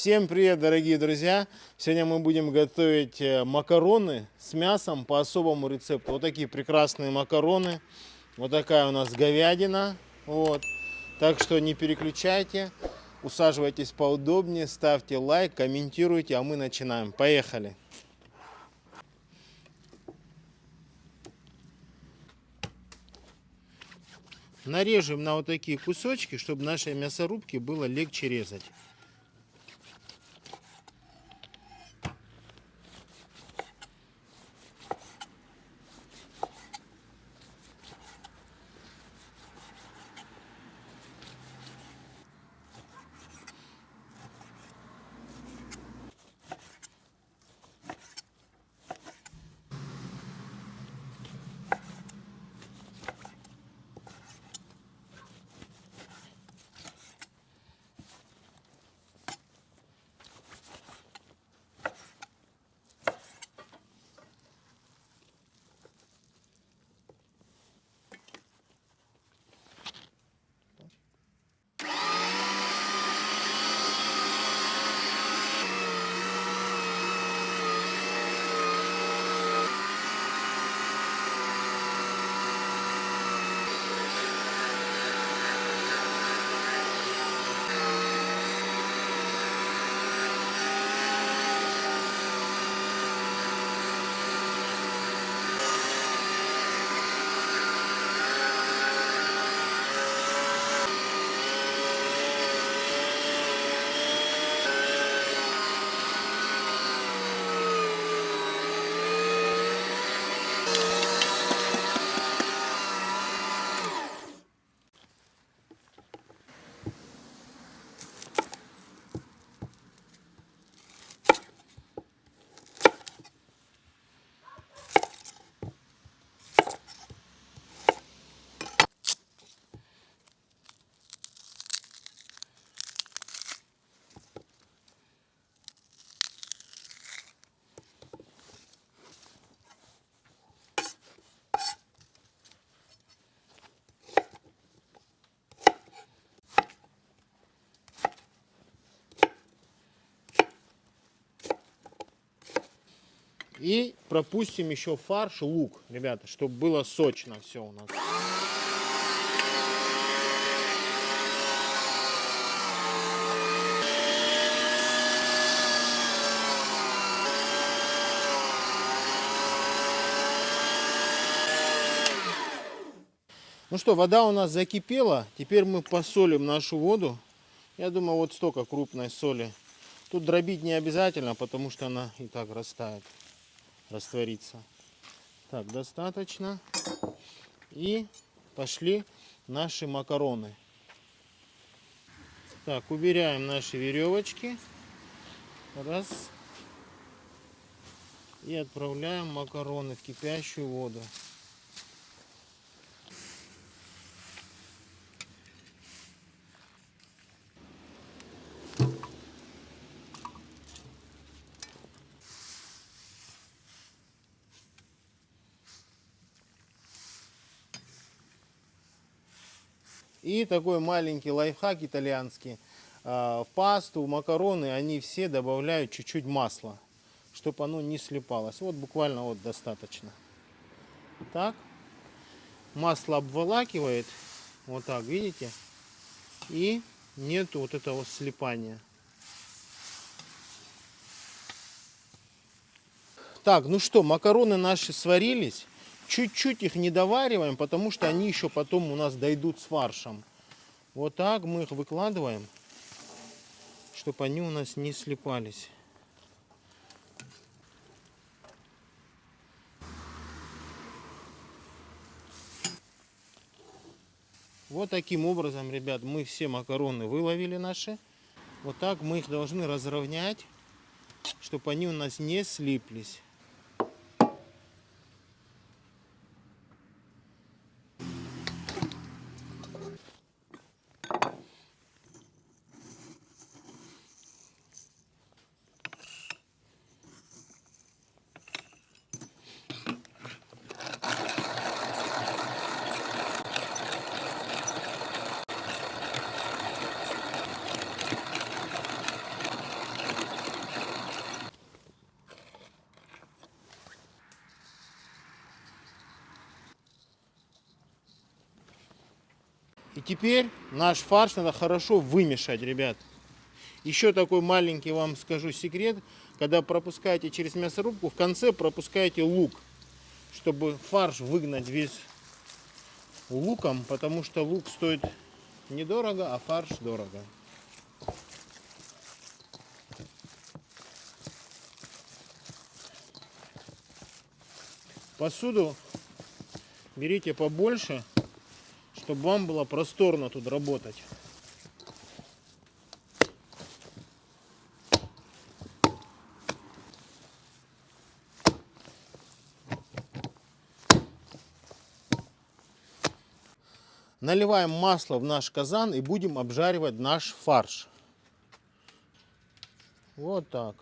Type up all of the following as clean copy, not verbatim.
Всем привет, дорогие друзья! Сегодня мы будем готовить макароны с мясом по особому рецепту. Вот такие прекрасные макароны. Вот такая у нас говядина. Вот. Так что не переключайте, усаживайтесь поудобнее, ставьте лайк, комментируйте, а мы начинаем. Поехали! Нарежем на вот такие кусочки, чтобы нашей мясорубке было легче резать. И пропустим еще фарш, лук, ребята, чтобы было сочно все у нас. Ну что, вода у нас закипела. Теперь мы посолим нашу воду. Я думаю, вот столько крупной соли. Тут дробить не обязательно, потому что она и так растает, растворится. Так, достаточно. И пошли наши макароны. Так, убираем наши веревочки. Раз. И отправляем макароны в кипящую воду. И такой маленький лайфхак итальянский. В пасту, в макароны они все добавляют чуть-чуть масла, чтобы оно не слипалось. Вот буквально вот достаточно. Так. Масло обволакивает. Вот так, видите? И нету вот этого слипания. Так, ну что, макароны наши сварились. Чуть-чуть их не довариваем, потому что они еще потом у нас дойдут с фаршем. Вот так мы их выкладываем, чтобы они у нас не слипались. Вот таким образом, ребят, мы все макароны выловили наши. Вот так мы их должны разровнять, чтобы они у нас не слиплись. И теперь наш фарш надо хорошо вымешать, ребят. Еще такой маленький вам скажу секрет. Когда пропускаете через мясорубку, в конце пропускаете лук, чтобы фарш выгнать весь луком, потому что лук стоит недорого, а фарш дорого. Посуду берите побольше, чтобы вам было просторно тут работать. Наливаем масло в наш казан и будем обжаривать наш фарш. Вот так.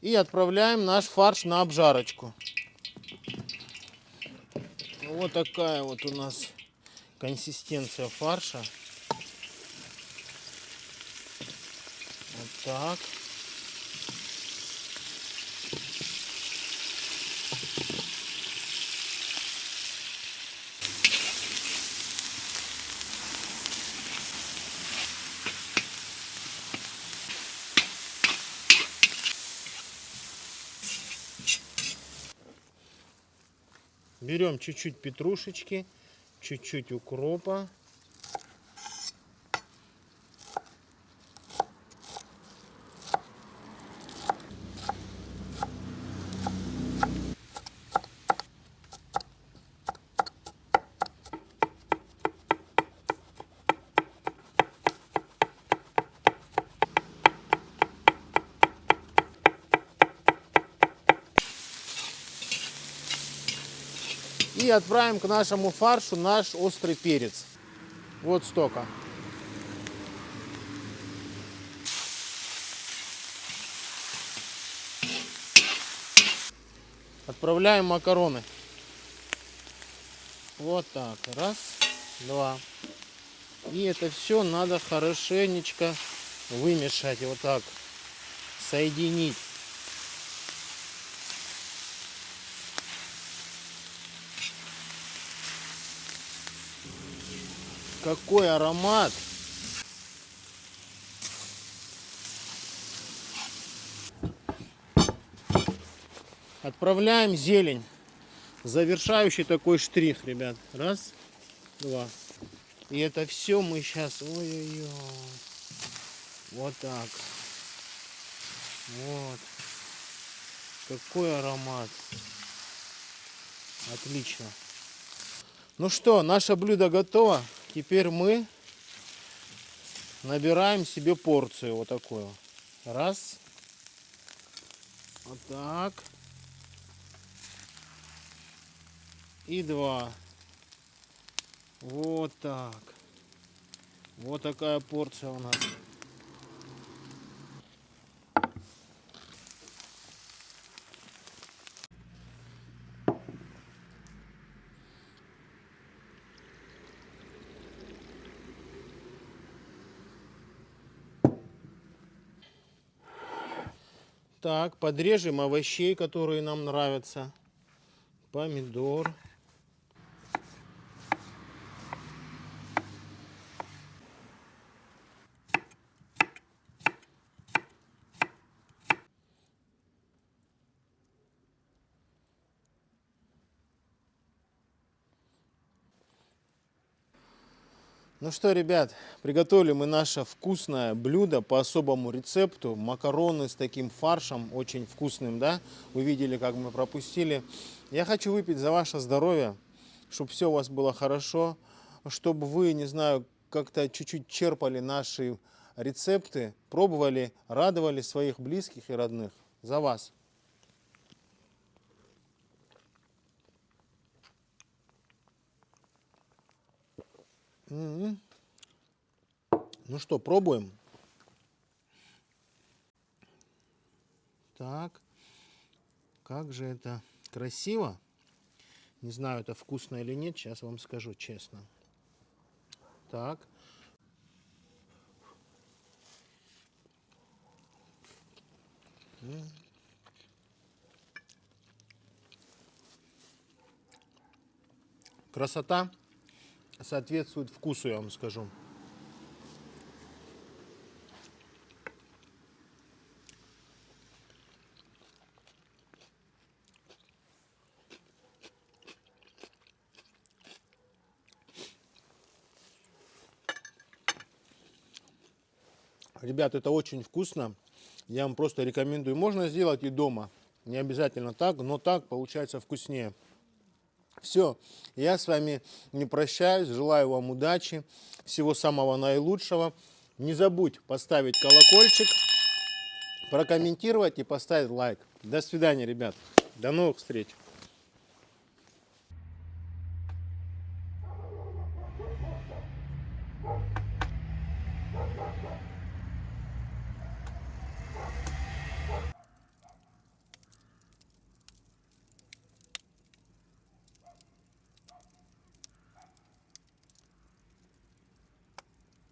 И отправляем наш фарш на обжарочку. Вот такая вот у нас консистенция фарша. Вот так. Берем чуть-чуть петрушечки, чуть-чуть укропа. И отправим к нашему фаршу наш острый перец. Вот столько. Отправляем макароны. Вот так. Раз, два. И это все надо хорошенечко вымешать. Вот так. Соединить. Какой аромат! Отправляем зелень. Завершающий такой штрих, ребят. Раз, два. И это все мы сейчас... Ой-ой-ой. Вот так. Вот. Какой аромат. Отлично. Ну что, наше блюдо готово. Теперь мы набираем себе порцию вот такую. Раз. Вот так. И два. Вот так. Вот такая порция у нас. Так, подрежем овощей, которые нам нравятся. Помидор. Ну что, ребят, приготовили мы наше вкусное блюдо по особому рецепту. Макароны с таким фаршем, очень вкусным, да? Вы видели, как мы пропустили. Я хочу выпить за ваше здоровье, чтобы все у вас было хорошо, чтобы вы, не знаю, как-то чуть-чуть черпали наши рецепты, пробовали, радовали своих близких и родных. За вас. М-м. Ну что, пробуем? Так, как же это красиво. Не знаю, это вкусно или нет, сейчас вам скажу честно. Так. Красота соответствует вкусу, я вам скажу. Ребят, это очень вкусно. Я вам просто рекомендую. Можно сделать и дома. Не обязательно так, но так получается вкуснее. Все, я с вами не прощаюсь. Желаю вам удачи, всего самого наилучшего. Не забудь поставить колокольчик, прокомментировать и поставить лайк. До свидания, ребят. До новых встреч.